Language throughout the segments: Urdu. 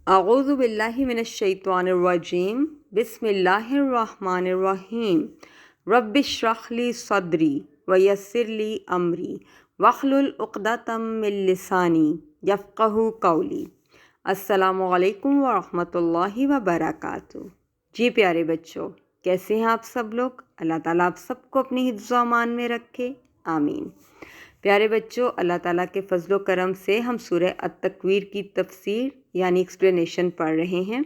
اعوذ باللہ من الشیطان الرجیم بسم اللہ الرحمن الرحیم رب اشرح لی صدری ویسر لی امری واحلل عقدۃ من لسانی یفقہوا قولی۔ السلام علیکم ورحمۃ اللہ وبرکاتہ۔ جی پیارے بچوں، کیسے ہیں آپ سب لوگ؟ اللہ تعالیٰ آپ سب کو اپنی حفظ و امان میں رکھے، آمین۔ پیارے بچوں، اللہ تعالیٰ کے فضل و کرم سے ہم سورہ التکویر کی تفسیر یعنی ایکسپلینیشن پڑھ رہے ہیں۔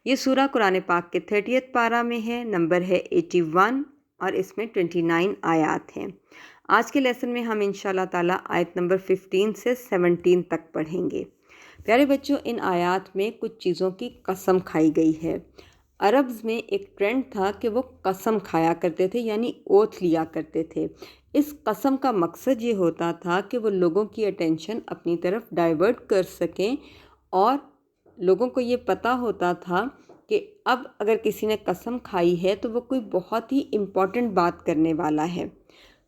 یہ سورہ قرآن پاک کے 30 پارہ میں ہے، نمبر ہے 81 اور اس میں 29 آیات ہیں۔ آج کے لیسن میں ہم انشاءاللہ تعالیٰ آیت نمبر 15 سے 17 تک پڑھیں گے۔ پیارے بچوں، ان آیات میں کچھ چیزوں کی قسم کھائی گئی ہے۔ عربز میں ایک ٹرینڈ تھا کہ وہ قسم کھایا کرتے تھے، یعنی اوتھ لیا کرتے تھے۔ اس قسم کا مقصد یہ ہوتا تھا کہ وہ لوگوں کی اٹینشن اپنی طرف ڈائیورٹ کر سکیں، اور لوگوں کو یہ پتہ ہوتا تھا کہ اب اگر کسی نے قسم کھائی ہے تو وہ کوئی بہت ہی امپورٹنٹ بات کرنے والا ہے،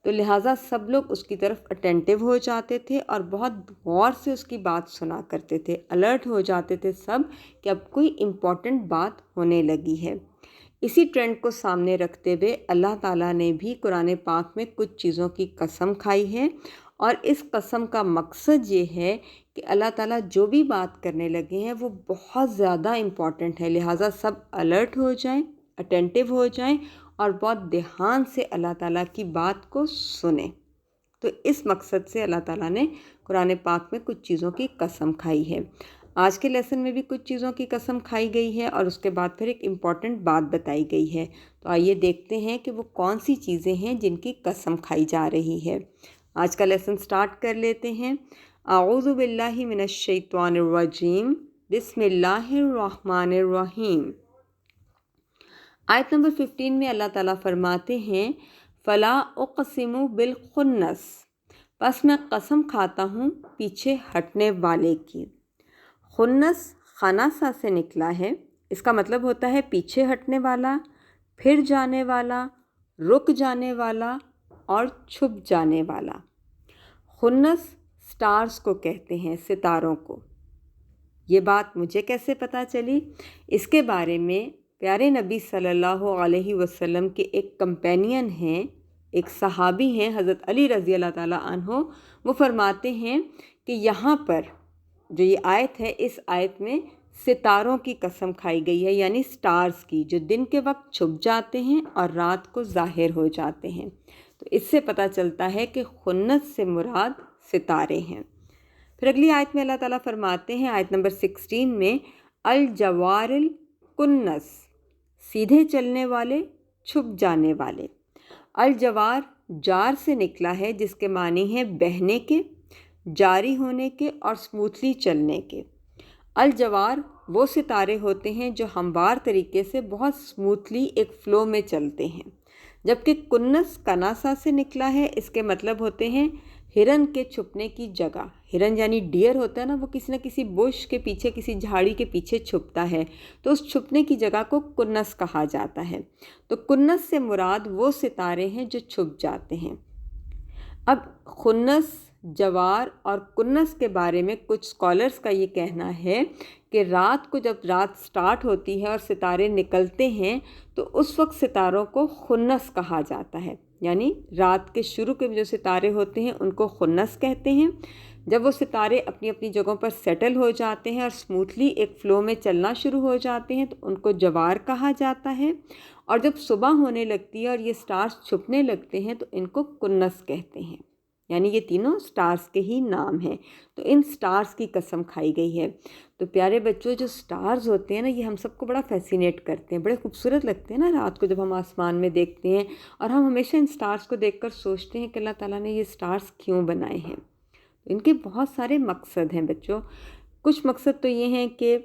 تو لہٰذا سب لوگ اس کی طرف اٹینٹیو ہو جاتے تھے اور بہت غور سے اس کی بات سنا کرتے تھے، الرٹ ہو جاتے تھے سب کہ اب کوئی امپورٹنٹ بات ہونے لگی ہے۔ اسی ٹرینڈ کو سامنے رکھتے ہوئے اللہ تعالیٰ نے بھی قرآن پاک میں کچھ چیزوں کی قسم کھائی ہے، اور اس قسم کا مقصد یہ ہے کہ اللہ تعالیٰ جو بھی بات کرنے لگے ہیں وہ بہت زیادہ امپورٹنٹ ہے، لہٰذا سب الرٹ ہو جائیں، اٹینٹیو ہو جائیں اور بہت دھیان سے اللہ تعالیٰ کی بات کو سنیں۔ تو اس مقصد سے اللہ تعالیٰ نے قرآن پاک میں کچھ چیزوں کی قسم کھائی ہے۔ آج کے لیسن میں بھی کچھ چیزوں کی قسم کھائی گئی ہے اور اس کے بعد پھر ایک امپورٹنٹ بات بتائی گئی ہے۔ تو آئیے دیکھتے ہیں کہ وہ کون سی چیزیں ہیں جن کی قسم کھائی جا رہی ہے۔ آج کا لیسن سٹارٹ کر لیتے ہیں۔ اعوذ باللہ من الشیطان الرجیم بسم اللہ الرحمن الرحیم۔ آیت نمبر 15 میں اللہ تعالیٰ فرماتے ہیں فلا اقسم بالخنس، پس میں قسم کھاتا ہوں پیچھے ہٹنے والے کی۔ خنس خناسہ سے نکلا ہے، اس کا مطلب ہوتا ہے پیچھے ہٹنے والا، پھر جانے والا، رک جانے والا اور چھپ جانے والا۔ خنس سٹارز کو کہتے ہیں، ستاروں کو۔ یہ بات مجھے کیسے پتہ چلی؟ اس کے بارے میں پیارے نبی صلی اللہ علیہ وسلم کے ایک کمپینین ہیں، ایک صحابی ہیں، حضرت علی رضی اللہ تعالیٰ عنہ، وہ فرماتے ہیں کہ یہاں پر جو یہ آیت ہے، اس آیت میں ستاروں کی قسم کھائی گئی ہے، یعنی سٹارز کی، جو دن کے وقت چھپ جاتے ہیں اور رات کو ظاہر ہو جاتے ہیں۔ تو اس سے پتہ چلتا ہے کہ خنس سے مراد ستارے ہیں۔ پھر اگلی آیت میں اللہ تعالیٰ فرماتے ہیں، آیت نمبر 16 میں الجوار الکنس، سیدھے چلنے والے، چھپ جانے والے۔ الجوار جار سے نکلا ہے، جس کے معنی ہیں بہنے کے، جاری ہونے کے اور سموتھلی چلنے کے۔ الجوار وہ ستارے ہوتے ہیں جو ہموار طریقے سے بہت سموتھلی ایک فلو میں چلتے ہیں، جبکہ کنس کناسا سے نکلا ہے، اس کے مطلب ہوتے ہیں ہرن کے چھپنے کی جگہ۔ ہرن یعنی ڈیئر ہوتا ہے نا، وہ کسی نہ کسی بش کے پیچھے، کسی جھاڑی کے پیچھے چھپتا ہے، تو اس چھپنے کی جگہ کو کنس کہا جاتا ہے۔ تو کنس سے مراد وہ ستارے ہیں جو چھپ جاتے ہیں۔ اب خنس، جوار اور کنس کے بارے میں کچھ اسکالرس کا یہ کہنا ہے کہ رات کو جب رات سٹارٹ ہوتی ہے اور ستارے نکلتے ہیں تو اس وقت ستاروں کو خنس کہا جاتا ہے، یعنی رات کے شروع کے جو ستارے ہوتے ہیں ان کو خنس کہتے ہیں۔ جب وہ ستارے اپنی اپنی جگہوں پر سیٹل ہو جاتے ہیں اور سموتھلی ایک فلو میں چلنا شروع ہو جاتے ہیں تو ان کو جوار کہا جاتا ہے، اور جب صبح ہونے لگتی ہے اور یہ سٹارز چھپنے لگتے ہیں تو ان کو کنس کہتے ہیں، یعنی یہ تینوں سٹارز کے ہی نام ہیں۔ تو ان سٹارز کی قسم کھائی گئی ہے۔ تو پیارے بچوں، جو سٹارز ہوتے ہیں نا، یہ ہم سب کو بڑا فیسینیٹ کرتے ہیں، بڑے خوبصورت لگتے ہیں نا رات کو جب ہم آسمان میں دیکھتے ہیں، اور ہم ہمیشہ ان سٹارز کو دیکھ کر سوچتے ہیں کہ اللہ تعالیٰ نے یہ سٹارز کیوں بنائے ہیں۔ ان کے بہت سارے مقصد ہیں بچوں۔ کچھ مقصد تو یہ ہیں کہ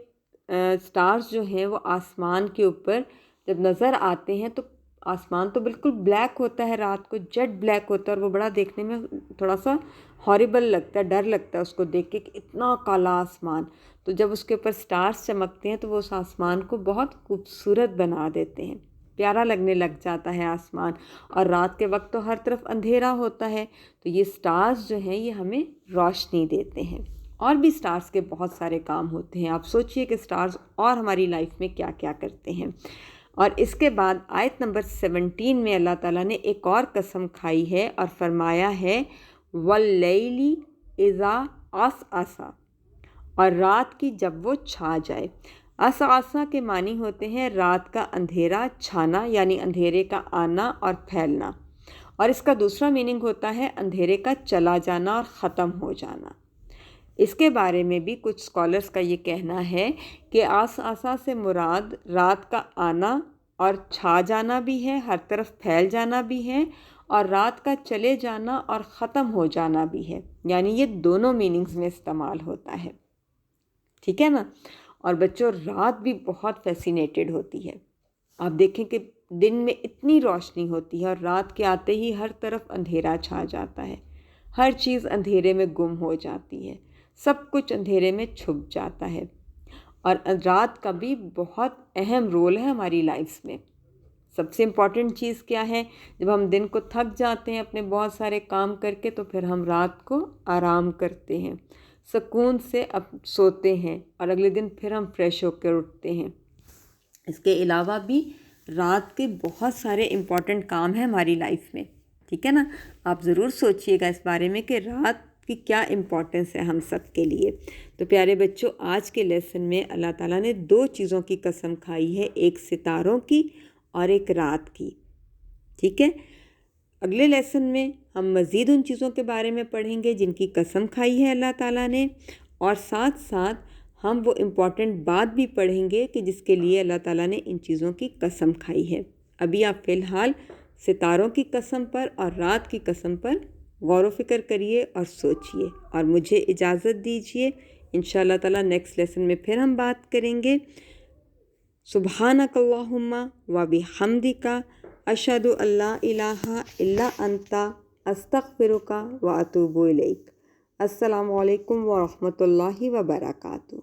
سٹارز جو ہیں وہ آسمان کے اوپر جب نظر آتے ہیں تو آسمان تو بالکل بلیک ہوتا ہے، رات کو جیٹ بلیک ہوتا ہے، اور وہ بڑا دیکھنے میں تھوڑا سا ہاریبل لگتا ہے، ڈر لگتا ہے اس کو دیکھ کے کہ اتنا کالا آسمان۔ تو جب اس کے اوپر سٹارز چمکتے ہیں تو وہ اس آسمان کو بہت خوبصورت بنا دیتے ہیں، پیارا لگنے لگ جاتا ہے آسمان۔ اور رات کے وقت تو ہر طرف اندھیرا ہوتا ہے، تو یہ سٹارز جو ہیں یہ ہمیں روشنی دیتے ہیں۔ اور بھی سٹارز کے بہت سارے کام ہوتے ہیں. آپ سوچئے کہ سٹارز اور ہماری لائف میں کیا کیا کرتے ہیں. اور اس کے بعد آیت نمبر 17 میں اللہ تعالیٰ نے ایک اور قسم کھائی ہے اور فرمایا ہے وَاللَّيْلِ إِذَا عَسْعَسَ، اور رات کی جب وہ چھا جائے. عسعسا کے معنی ہوتے ہیں رات کا اندھیرا چھانا، یعنی اندھیرے کا آنا اور پھیلنا. اور اس کا دوسرا میننگ ہوتا ہے اندھیرے کا چلا جانا اور ختم ہو جانا. اس کے بارے میں بھی کچھ اسکالرس کا یہ کہنا ہے کہ عسعسا سے مراد رات کا آنا اور چھا جانا بھی ہے، ہر طرف پھیل جانا بھی ہے، اور رات کا چلے جانا اور ختم ہو جانا بھی ہے. یعنی یہ دونوں میننگز میں استعمال ہوتا ہے. ٹھیک ہے نا. اور بچوں رات بھی بہت فیسینیٹڈ ہوتی ہے. آپ دیکھیں کہ دن میں اتنی روشنی ہوتی ہے اور رات کے آتے ہی ہر طرف اندھیرا چھا جاتا ہے، ہر چیز اندھیرے میں گم ہو جاتی ہے، سب کچھ اندھیرے میں چھپ جاتا ہے. اور رات کا بھی بہت اہم رول ہے ہماری لائفز میں. سب سے امپورٹنٹ چیز کیا ہے؟ جب ہم دن کو تھک جاتے ہیں اپنے بہت سارے کام کر کے، تو پھر ہم رات کو آرام کرتے ہیں، سکون سے سوتے ہیں، اور اگلے دن پھر ہم فریش ہو کر اٹھتے ہیں. اس کے علاوہ بھی رات کے بہت سارے امپورٹنٹ کام ہیں ہماری لائف میں. ٹھیک ہے نا. آپ ضرور سوچئے گا اس بارے میں کہ رات کی کیا امپورٹنس ہے ہم سب کے لیے. تو پیارے بچوں، آج کے لیسن میں اللہ تعالیٰ نے 2 چیزوں کی قسم کھائی ہے، ایک ستاروں کی اور ایک رات کی. ٹھیک ہے. اگلے لیسن میں ہم مزید ان چیزوں کے بارے میں پڑھیں گے جن کی قسم کھائی ہے اللہ تعالیٰ نے، اور ساتھ ساتھ ہم وہ امپورٹنٹ بات بھی پڑھیں گے کہ جس کے لیے اللہ تعالیٰ نے ان چیزوں کی قسم کھائی ہے. ابھی آپ فی الحال ستاروں کی قسم پر اور رات کی قسم پر غور و فکر کریے اور سوچئے، اور مجھے اجازت دیجیے. انشاءاللہ تعالیٰ نیکسٹ لیسن میں پھر ہم بات کریں گے. سبحانک اللہم و بحمدک، اشہد ان لا الہ الا انت، استغفرک و اتوب الیک. السلام علیکم ورحمۃ اللہ وبرکاتہ.